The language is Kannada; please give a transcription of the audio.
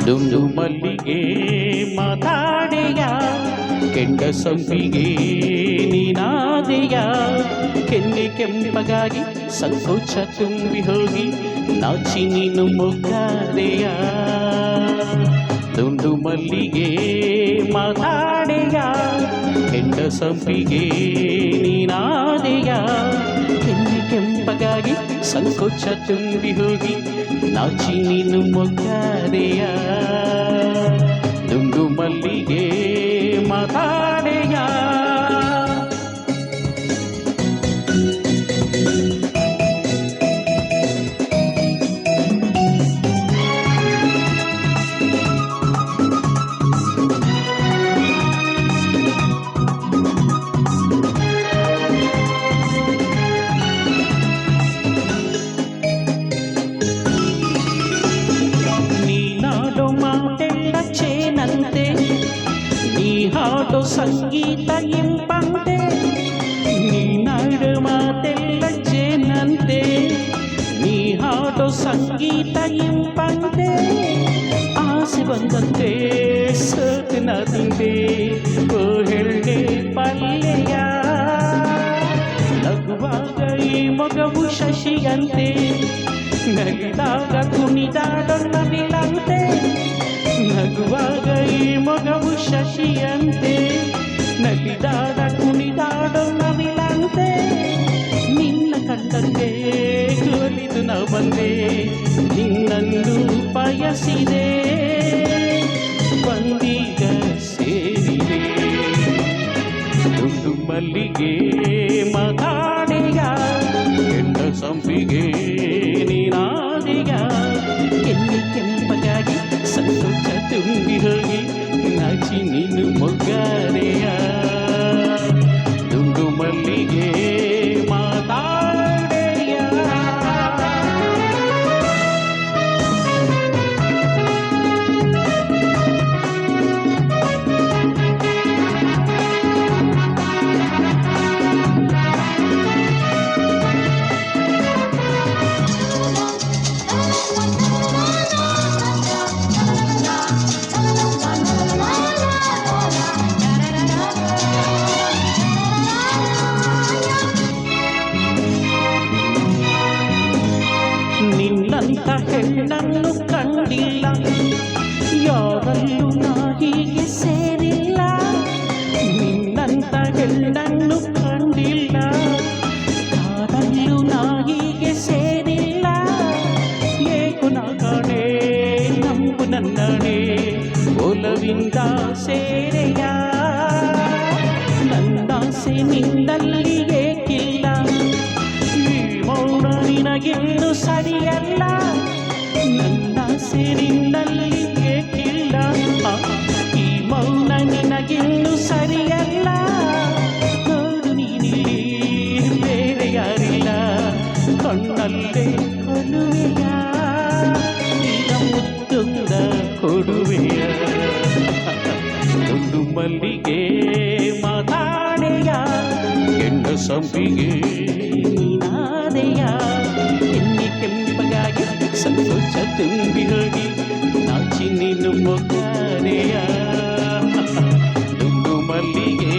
ದುಂಡು ಮಲ್ಲಿಗೆ ಮಾತಾಡೆಯ ಕೆಂಡ ಸಂಪಿಗೆ ನೀನಾದೆಯ ಕೆನ್ನೆ ಕೆಂಪಗಾಗಿ ಸಂಕೋಚ ತುಂಬಿ ಹೋಗಿ ನಾಚಿ ನೀನು ಮೊಗ್ಗಾದೆಯ ದುಂಡು ಮಲ್ಲಿಗೆ ಮಾತಾಡೆಯ ಕೆಂಡ ಸಂಪಿಗೆ ನೀನಾದೆಯ ಕೆನ್ನೆ ಕೆಂಪಗಾಗಿ ಸಂಕೋಚ ತುಂಬಿ ಹೋಗಿ ನಾಚಿ ನೀನು ಮೊಗ್ಗಾದೆಯ ದುಂಡು ಮಲ್ಲಿಗೆ ಮಾತಾಡೆಯ ಹಾಡೋ ಸಂಗೀತ ಇಂಪಂತೆ ನೀ ನಾಡು ಮಾತೆಲ್ಲ ಜೇನಂತೆ ನೀ ಹಾಡೋ ಸಂಗೀತ ಇಂಪಂತೆ ಆಸೆ ಬಂದಂತೆ ಸೋತಿನದಂತೆ ಓ ಹೆಳ್ಳೆ ಪಲ್ಲೆಯ ನಗುವಾಗ ಈ ಮೊಗವು ಶಶಿಯಂತೆ ನಗಿದಾಗ ಕುಣಿದಾಡೋ ನವಿಲಂತೆ ನಗುವಾಗ ಈ ಮೊಗವು ಶಶಿಯಂತೆ ನಲಿದಾಡ ಕುಣಿದಾಡೋ ನವಿಲಂತೆ ನಿನ್ನ ಕಂಡಂತೆ ಒಲಿದು ನಾ ಬಂದೆ ನಿನ್ನನ್ನು ಬಯಸಿದೆ ಬಂದೀಗ ಸೇರಿದೆ ದುಂಡು ಮಲ್ಲಿಗೆ ಮಾತಾಡೆಯ ಕೆಂಡ ಸಂಪಿಗೆ ನೀನಾದೆಯ ಕೆನ್ನೆ ಕೆಂಪಗಾಗಿ ಸಂತೋಷ ತುಂಬಿ ಹೋಗಿ ನಾಚಿ ನೀನು ಮೊಗ್ಗಾರೆಯ ದುಂಡು ಮಲ್ಲಿಗೆ ಮಾತಾಡೆಯ ನಿನ್ನಂತ ಹೆಣ್ಣನ್ನು ಕಂಡಿಲ್ಲ ಯಾರಲ್ಲೂ ನಾ ಹೀಗೆ ಸೇರಿಲ್ಲ ನಿನ್ನಂತ ಹೆಣ್ಣನ್ನು ಕಂಡಿಲ್ಲ ಯಾರಲ್ಲೂ ನಾ ಹೀಗೆ ಸೇರಿಲ್ಲ ಏಕು ನಾ ಕಾಣೆ ನಂಬು ನನ್ನಣೆ ಒಲವಿಂದ ಸೇರೆಯ ನನ್ನಾಸೆ ನಿನ್ನಲ್ಲಿ ಏಕಿಲ್ಲ ಮೌನ ನಿನಗೆಂದು ಸರಿಯಲ್ಲ ನನ್ನ ಸೇರಿನಲ್ಲಿ ಏಕಿಲ್ಲ ಈ ಮೌನ ನಿನಗೆಂದು ಸರಿಯಲ್ಲ ನೋಡು ನೀನಿಲ್ಲಿ ಬೇರೆ ಯಾರಿಲ್ಲ ಕಣ್ಣಲ್ಲೇ ಕೊಡುವೆಯ ಈಗ ಮುತ್ತುಂದ ಕೊಡುವೆಯ ದುಂಡು ಮಲ್ಲಿಗೆ ಮಾತಾಡೆಯ ಕೆಂಡ ಸಂಪಿಗೆ ನೀನಾದೆಯ ಕೆನ್ನೆ ಕೆಂಪಗಾಗಿ ಸಂತೋಷ ತುಂಬಿ ಹೋಗಿ ನಾಚಿ ನೀನು ಮೊಗ್ಗಾರೆಯ ದುಂಡು ಮಲ್ಲಿಗೆ